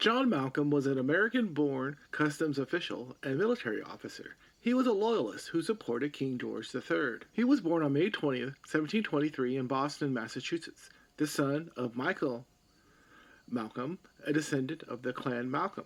John Malcolm was an American-born customs official and military officer. He was a loyalist who supported King George III. He was born on May 20th, 1723 in Boston, Massachusetts, the son of Michael Malcolm, a descendant of the Clan Malcolm.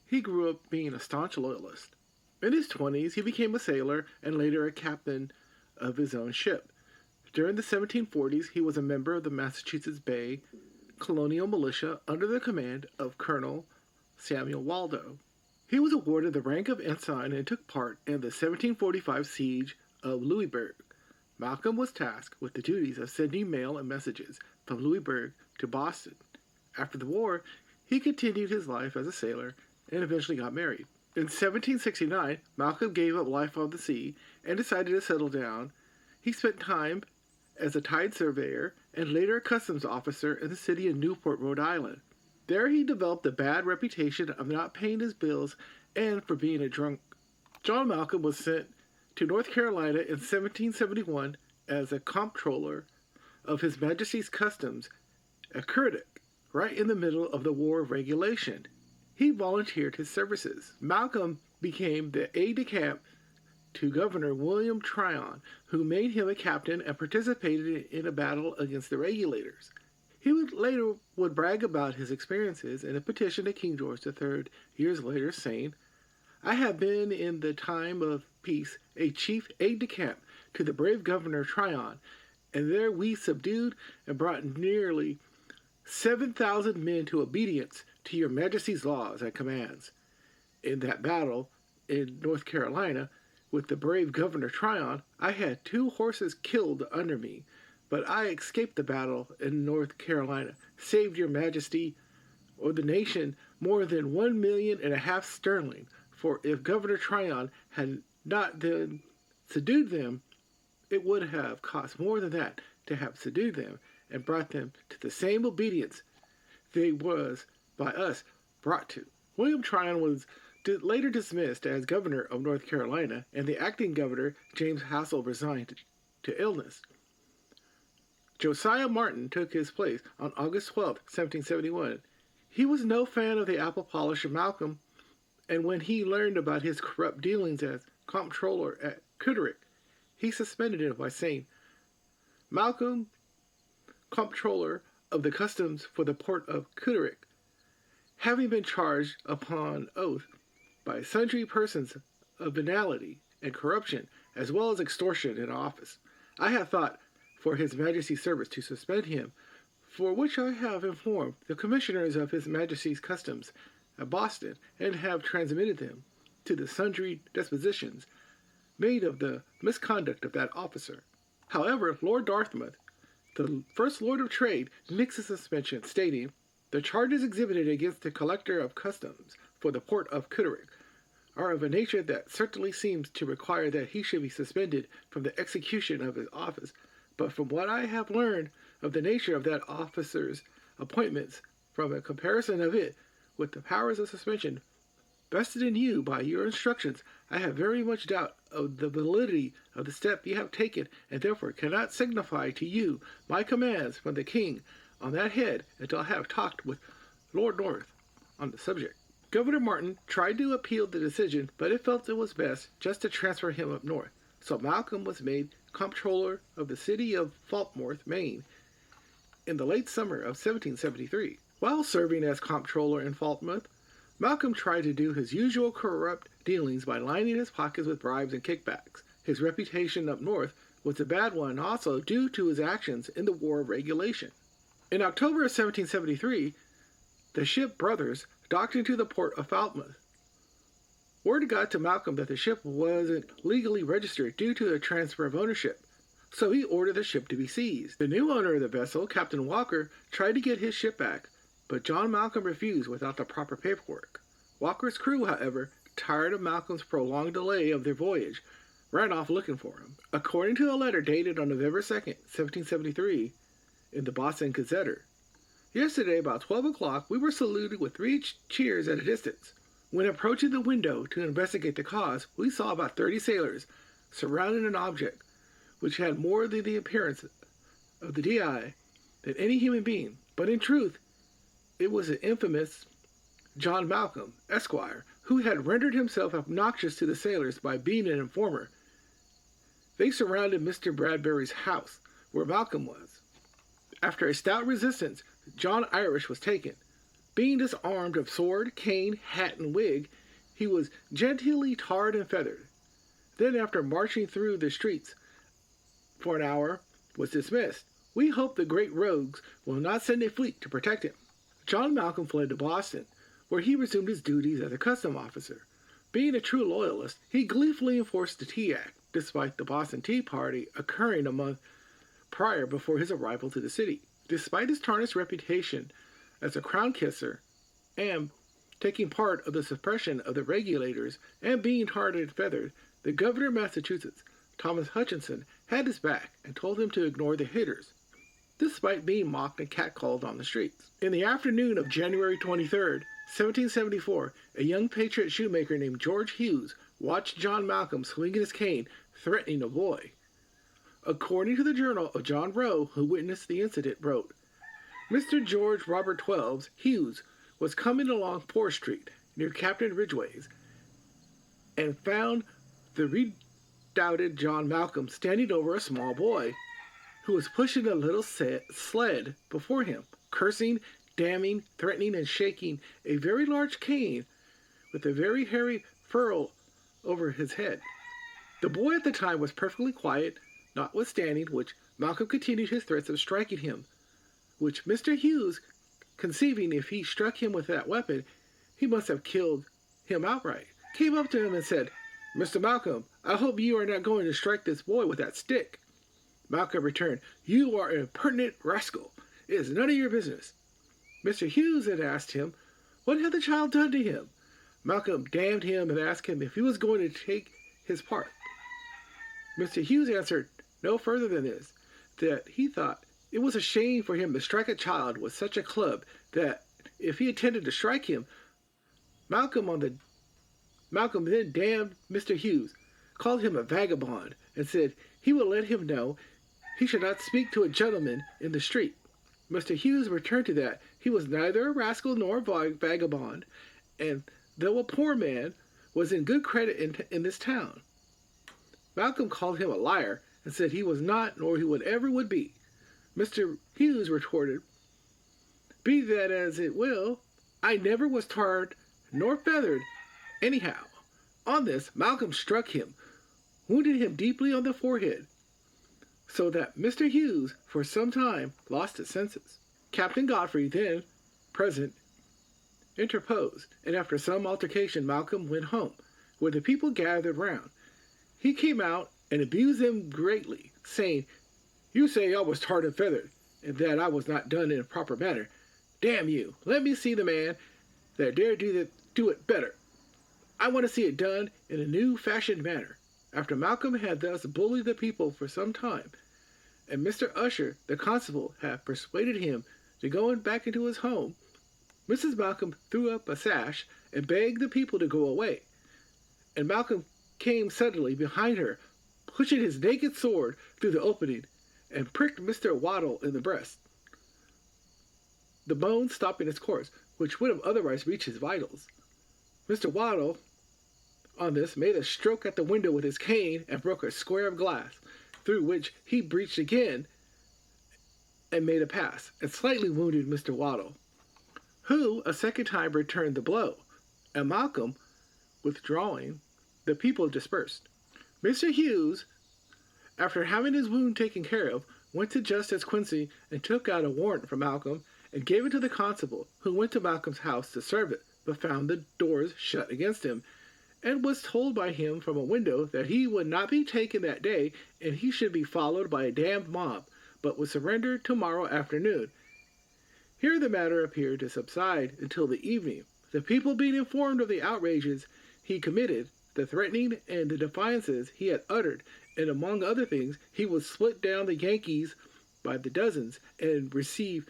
He grew up being a staunch loyalist. In his 20s, he became a sailor and later a captain of his own ship. During the 1740s, he was a member of the Massachusetts Bay Colonial Militia under the command of Colonel Samuel Waldo. He was awarded the rank of ensign and took part in the 1745 siege of Louisburg. Malcolm was tasked with the duties of sending mail and messages from Louisburg to Boston. After the war, he continued his life as a sailor and eventually got married. In 1769, Malcolm gave up life on the sea and decided to settle down. He spent time as a tide surveyor and later a customs officer in the city of Newport, Rhode Island. There he developed a bad reputation of not paying his bills and for being a drunk. John Malcolm was sent to North Carolina in 1771 as a comptroller of His Majesty's Customs at Currituck, right in the middle of the War of Regulation. He volunteered his services. Malcolm became the aide-de-camp to Governor William Tryon, who made him a captain and participated in a battle against the regulators. He later would brag about his experiences in a petition to King George III years later, saying, "I have been in the time of peace a chief aide-de-camp to the brave Governor Tryon, and there we subdued and brought nearly 7,000 men to obedience to your Majesty's laws and commands. In that battle in North Carolina, with the brave Governor Tryon, I had 2 horses killed under me, but I escaped the battle in North Carolina, saved your Majesty or the nation more than 1,500,000 sterling, for if Governor Tryon had not then subdued them, it would have cost more than that to have subdued them and brought them to the same obedience they was by us brought to." William Tryon was later dismissed as governor of North Carolina, and the acting governor, James Hassell, resigned to illness. Josiah Martin took his place on August 12, 1771. He was no fan of the apple polish of Malcolm, and when he learned about his corrupt dealings as comptroller at Currituck, he suspended him by saying, "Malcolm, comptroller of the customs for the port of Currituck, having been charged upon oath by sundry persons of venality and corruption, as well as extortion in office, I have thought for His Majesty's service to suspend him, for which I have informed the commissioners of His Majesty's Customs at Boston, and have transmitted them to the sundry dispositions made of the misconduct of that officer." However, Lord Dartmouth, the First Lord of Trade, nixed the suspension, stating, "The charges exhibited against the Collector of Customs for the port of Currituck are of a nature that certainly seems to require that he should be suspended from the execution of his office. But from what I have learned of the nature of that officer's appointments, from a comparison of it with the powers of suspension vested in you by your instructions, I have very much doubt of the validity of the step you have taken, and therefore cannot signify to you my commands from the king on that head until I have talked with Lord North on the subject." Governor Martin tried to appeal the decision, but it felt it was best just to transfer him up north. So Malcolm was made comptroller of the city of Falmouth, Maine, in the late summer of 1773. While serving as comptroller in Falmouth, Malcolm tried to do his usual corrupt dealings by lining his pockets with bribes and kickbacks. His reputation up north was a bad one also due to his actions in the War of Regulation. In October of 1773, the ship Brothers docked into the port of Falmouth. Word got to Malcolm that the ship wasn't legally registered due to a transfer of ownership, so he ordered the ship to be seized. The new owner of the vessel, Captain Walker, tried to get his ship back, but John Malcolm refused without the proper paperwork. Walker's crew, however, tired of Malcolm's prolonged delay of their voyage, ran off looking for him. According to a letter dated on November 2nd, 1773, in the Boston Gazette, "Yesterday, about 12 o'clock, we were saluted with 3 cheers at a distance. When approaching the window to investigate the cause, we saw about 30 sailors surrounding an object which had more than the appearance of the DI than any human being, but in truth it was an infamous John Malcolm, Esquire, who had rendered himself obnoxious to the sailors by being an informer. They surrounded Mr. Bradbury's house, where Malcolm was. After a stout resistance, John Irish was taken. Being disarmed of sword, cane, hat, and wig, he was genteelly tarred and feathered. Then, after marching through the streets for an hour, was dismissed. We hope the great rogues will not send a fleet to protect him. John Malcolm fled to Boston, where he resumed his duties as a custom officer. Being a true loyalist, he gleefully enforced the Tea Act, despite the Boston Tea Party occurring a month prior before his arrival to the city. Despite his tarnished reputation as a crown kisser and taking part of the suppression of the regulators and being tarred and feathered, the governor of Massachusetts, Thomas Hutchinson, had his back and told him to ignore the haters, despite being mocked and catcalled on the streets. In the afternoon of January 23rd, 1774, a young patriot shoemaker named George Hughes watched John Malcolm swinging his cane, threatening a boy. According to the journal of John Rowe, who witnessed the incident, wrote, Mr. George Robert Twelves Hughes was coming along Poor Street, near Captain Ridgway's, and found the redoubted John Malcolm standing over a small boy, who was pushing a little sled before him, cursing, damning, threatening, and shaking a very large cane with a very hairy furrow over his head. The boy at the time was perfectly quiet, notwithstanding which Malcolm continued his threats of striking him, which Mr. Hughes, conceiving if he struck him with that weapon, he must have killed him outright, came up to him and said, Mr. Malcolm, I hope you are not going to strike this boy with that stick. Malcolm returned, You are an impertinent rascal. It is none of your business. Mr. Hughes had asked him, What had the child done to him? Malcolm damned him and asked him if he was going to take his part. Mr. Hughes answered no further than this, that he thought it was a shame for him to strike a child with such a club, that if he intended to strike him, Malcolm then damned Mr. Hughes, called him a vagabond, and said he would let him know he should not speak to a gentleman in the street. Mr. Hughes returned to that he was neither a rascal nor a vagabond, and though a poor man, was in good credit in this town. Malcolm called him a liar, and said he was not, nor he would ever would be. Mr. Hughes retorted, Be that as it will, I never was tarred nor feathered anyhow. On this, Malcolm struck him, wounded him deeply on the forehead, so that Mr. Hughes for some time lost his senses. Captain Godfrey, then present, interposed, and after some altercation Malcolm went home, where the people gathered round. He came out and abused them greatly, saying, You say I was tarred and feathered, and that I was not done in a proper manner. Damn you, let me see the man that dare do it better. I want to see it done in a new-fashioned manner. After Malcolm had thus bullied the people for some time, and Mr. Usher, the constable, had persuaded him to go back into his home, Mrs. Malcolm threw up a sash and begged the people to go away, and Malcolm came suddenly behind her, pushing his naked sword through the opening, and pricked Mr. Waddle in the breast, the bone stopping its course, which would have otherwise reached his vitals. Mr. Waddle, on this, made a stroke at the window with his cane and broke a square of glass, through which he breached again and made a pass, and slightly wounded Mr. Waddle, who a second time returned the blow, and Malcolm withdrawing, the people dispersed. Mr. Hughes, after having his wound taken care of, went to Justice Quincy and took out a warrant for Malcolm and gave it to the constable, who went to Malcolm's house to serve it, but found the doors shut against him, and was told by him from a window that he would not be taken that day, and he should be followed by a damned mob, but would surrender tomorrow afternoon. Here the matter appeared to subside until the evening, the people being informed of the outrages he committed, the threatening and the defiances he had uttered, and among other things, he would split down the Yankees by the dozens and receive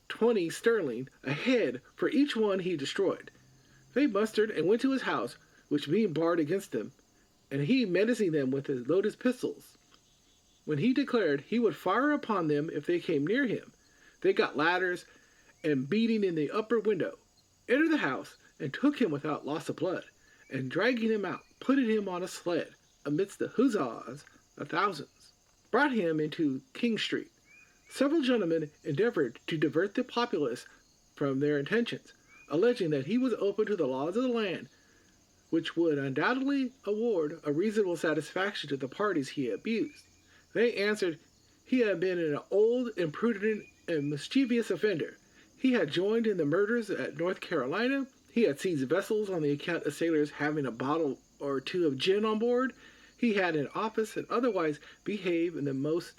20 sterling a head for each one he destroyed. They mustered and went to his house, which being barred against them, and he menacing them with his loaded pistols, when he declared he would fire upon them if they came near him. They got ladders and beating in the upper window, entered the house, and took him without loss of blood, and dragging him out, putting him on a sled, amidst the huzzas of thousands, brought him into King Street. Several gentlemen endeavored to divert the populace from their intentions, alleging that he was open to the laws of the land, which would undoubtedly award a reasonable satisfaction to the parties he abused. They answered he had been an old, imprudent, and mischievous offender. He had joined in the murders at North Carolina. He had seized vessels on the account of sailors having a bottle or two of gin on board. He had in office and otherwise behaved in the most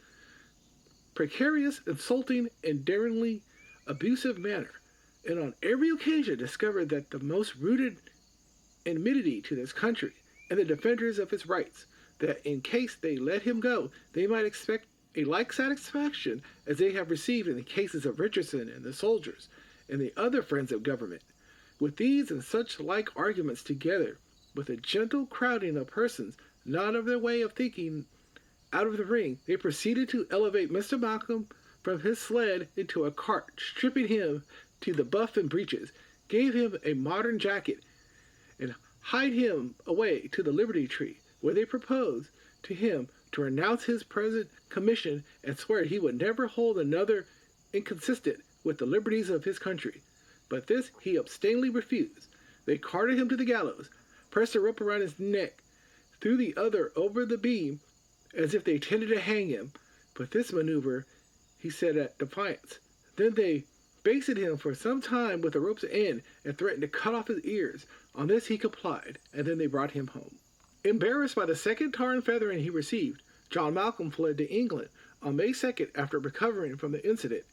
precarious, insulting, and daringly abusive manner, and on every occasion discovered that the most rooted enmity to this country and the defenders of its rights, that in case they let him go, they might expect a like satisfaction as they have received in the cases of Richardson and the soldiers and the other friends of government. With these and such like arguments, together with a gentle crowding of persons not of their way of thinking out of the ring, they proceeded to elevate Mr. Malcolm from his sled into a cart, stripping him to the buff and breeches, gave him a modern jacket, and hied him away to the Liberty Tree, where they proposed to him to renounce his present commission and swear he would never hold another inconsistent with the liberties of his country. But this he obstinately refused. They carted him to the gallows, pressed a rope around his neck, threw the other over the beam as if they intended to hang him, but this maneuver he set at defiance. Then they basted him for some time with the rope's end and threatened to cut off his ears. On this he complied, and then they brought him home. Embarrassed by the second tar and feathering he received, John Malcolm fled to England on May 2nd after recovering from the incident,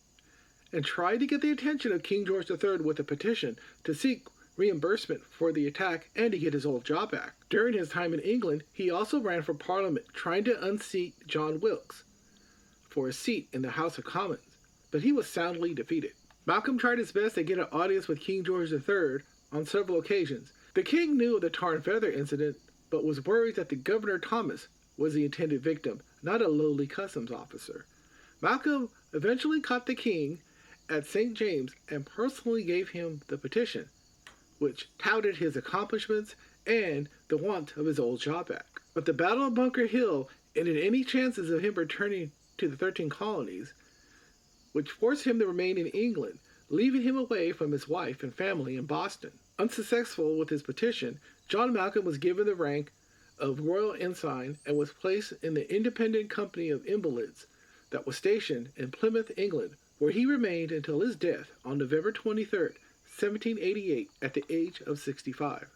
and tried to get the attention of King George III with a petition to seek reimbursement for the attack and to get his old job back. During his time in England, he also ran for Parliament, trying to unseat John Wilkes for a seat in the House of Commons, but he was soundly defeated. Malcolm tried his best to get an audience with King George III on several occasions. The king knew of the tar and feather incident, but was worried that the Governor Thomas was the intended victim, not a lowly customs officer. Malcolm eventually caught the king at St. James and personally gave him the petition, which touted his accomplishments and the want of his old job back. But the Battle of Bunker Hill ended any chances of him returning to the 13 colonies, which forced him to remain in England, leaving him away from his wife and family in Boston. Unsuccessful with his petition, John Malcolm was given the rank of Royal Ensign and was placed in the Independent Company of Invalids that was stationed in Plymouth, England, where he remained until his death on November 23, 1788, at the age of 65.